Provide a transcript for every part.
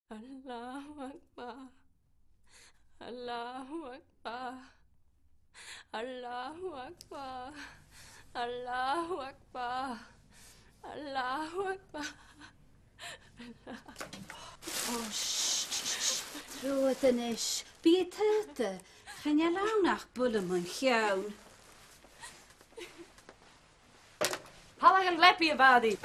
Allahu Akbar. Allahu Akbar. Allahu Akbar. Allahu Akbar. Allahu Akbar. Oh, shh. Roedd yn ish. Bí tyrta. Chynna lawnach bwlym yn llawn. Hala yn lepi y fadi.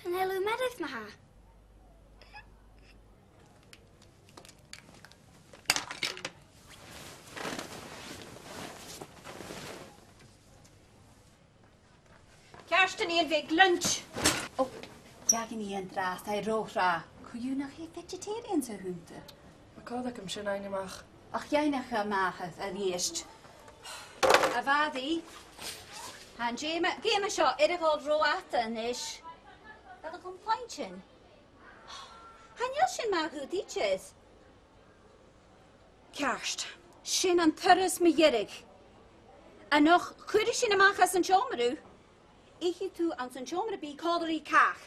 Hello, Meredith Maha. Kerstin i'n fig lunch. Oh, jagen i'n dras ai rohra. Cw yw nach chi vegetarian sa hwnta? Ma cod ac am sy'n ein ymach. Ach, jij nach a machas a liest. A fadi. Han gema sio irigol roata nish. Dat een complaintje. Han jasje maar goed ietsjes. Kerst. Shin an thuris me jirig. En nog goede shin maak as een chomeru. Ik toe aan zijn chomeru bi kalderie kach.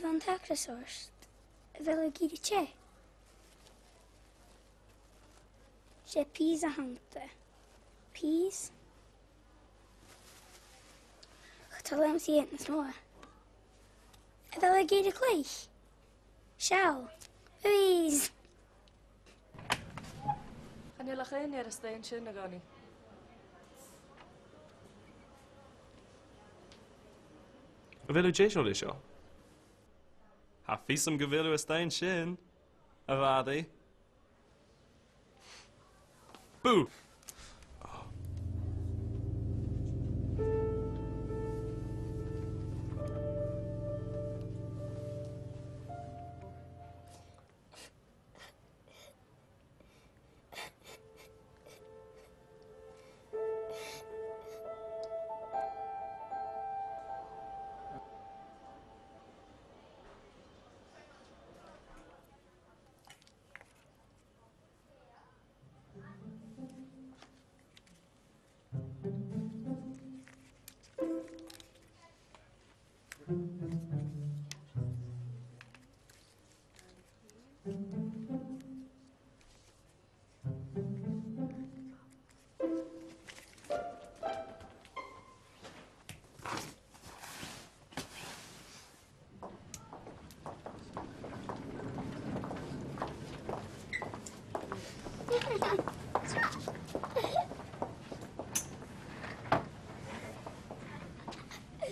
Van Takrasorst. Wil ik hier tje? Je peas a hante. Peas? Getalem sie het nes moa. Wil ik hier gleich? Sjouw. Please. Gan i lach ein ar y stein sy'n ag oni. Gavelw jesio lisio. Haffis am gavelw y stein sy'n. A fadi. Boo!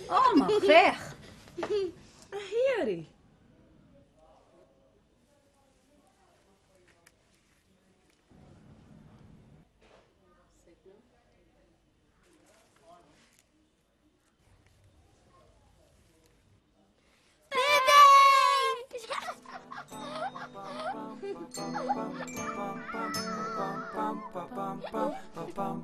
Oh, maar graag. Hieri. Bum,